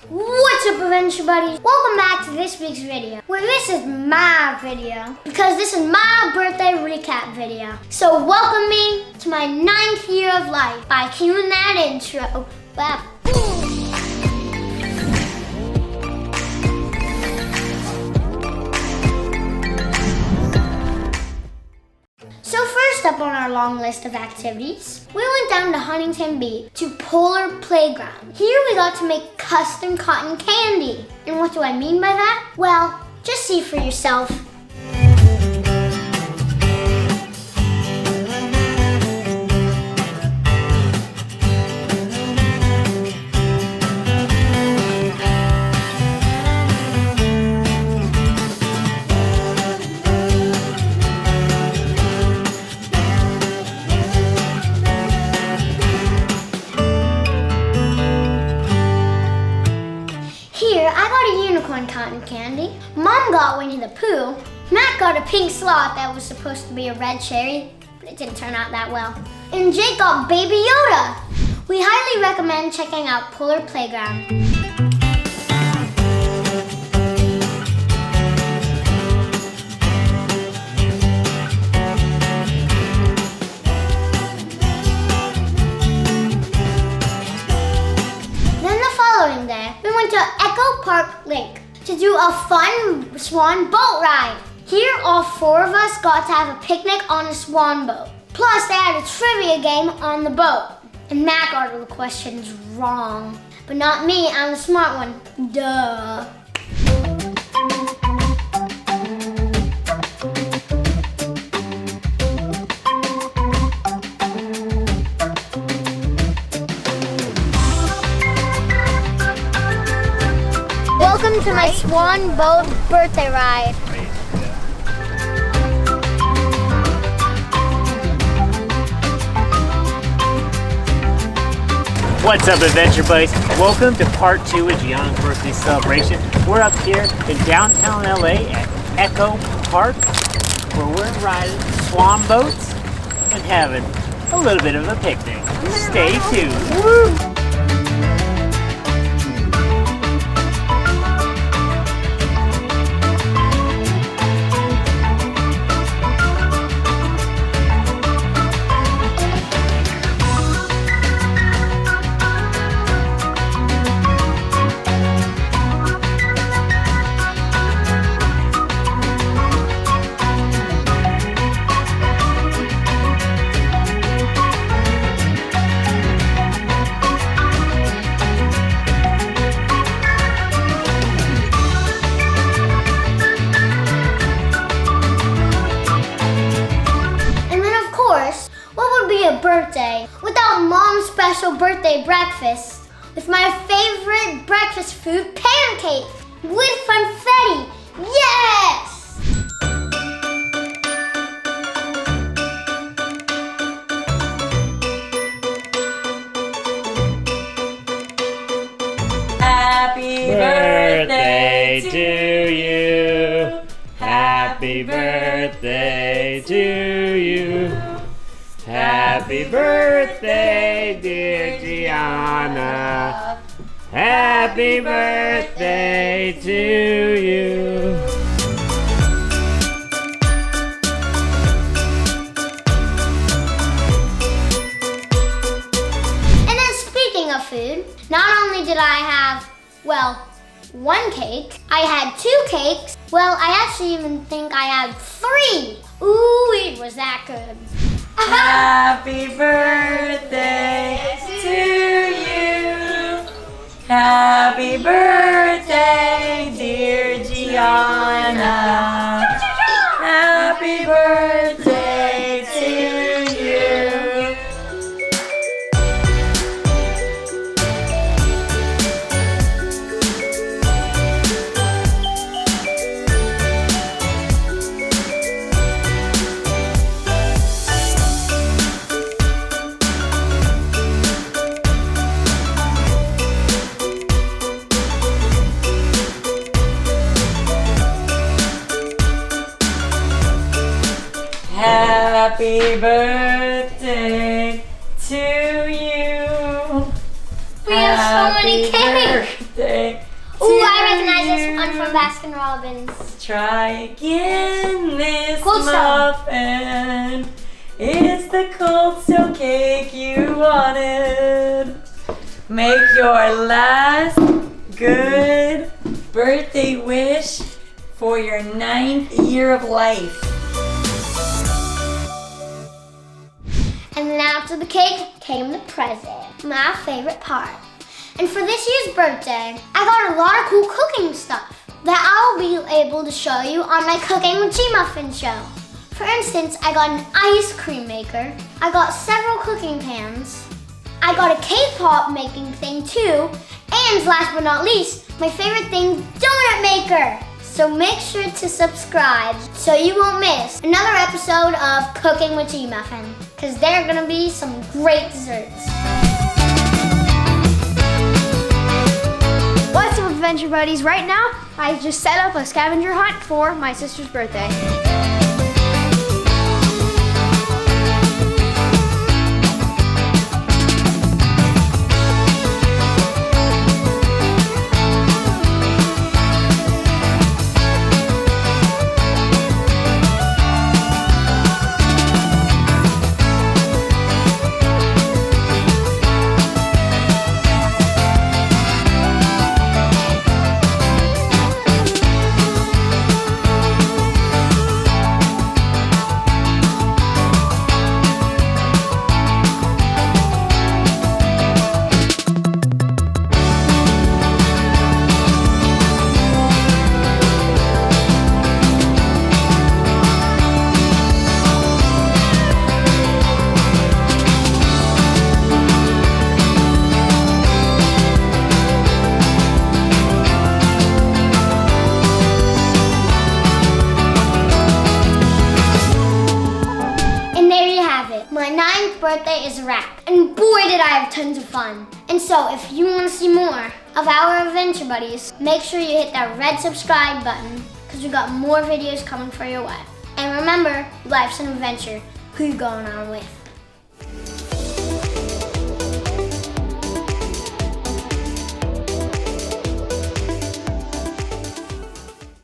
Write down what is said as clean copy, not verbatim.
What's up, Adventure Buddies? Welcome back to this week's video, where this is my video, because this is my birthday recap video. So welcome me to my 9th year of life by cueing that intro. Wow. So first up on our long list of activities, we went down to Huntington Beach to Polar Playground. Here we got to make custom cotton candy. And what do I mean by that? Well, just see for yourself. I got a unicorn cotton candy. Mom got Winnie the Pooh. Matt got a pink sloth that was supposed to be a red cherry, but it didn't turn out that well. And Jake got Baby Yoda. We highly recommend checking out Polar Playground. To Echo Park Lake to do a fun swan boat ride. Here, all 4 of us got to have a picnic on a swan boat. Plus, they had a trivia game on the boat. And Matt got all the questions wrong. But not me, I'm the smart one. Duh. Welcome to my swan boat birthday ride. What's up, Adventure Buddies? Welcome to part 2 of Gianna's birthday celebration. We're up here in downtown LA at Echo Park, where we're riding swan boats and having a little bit of a picnic. Stay tuned. Woo! Birthday without Mom's special birthday breakfast with my favorite breakfast food, pancake with confetti. Yes! Happy birthday to you. Happy birthday to you. Happy birthday, dear Gianna. Happy birthday to you. And then speaking of food, not only did I have, well, 1 cake, I had 2 cakes. Well, I actually even think I had 3. Ooh, it was that good. Happy birthday to you. Happy birthday, dear Gianna. Happy birthday to you. Happy birthday to you. We have so many cakes. Birthday one from Baskin Robbins. Try again this Cold Stone. muffin. It's the cold stone cake you wanted. Make your last good birthday wish for your 9th year of life. And then after the cake came the present, my favorite part. And for this year's birthday, I got a lot of cool cooking stuff that I will be able to show you on my Cooking with G Muffin show. For instance, I got an ice cream maker, I got several cooking pans, I got a cake pop making thing too, and last but not least, my favorite thing, donut maker. So make sure to subscribe so you won't miss another episode of Cooking with G Muffin, because there are gonna be some great desserts. What's up, Adventure Buddies? Right now, I just set up a scavenger hunt for my sister's birthday. My 9th birthday is a wrap, and boy did I have tons of fun. And so if you want to see more of our Adventure Buddies, make sure you hit that red subscribe button, because we got more videos coming for your way. And remember, life's an adventure. Who you going on with?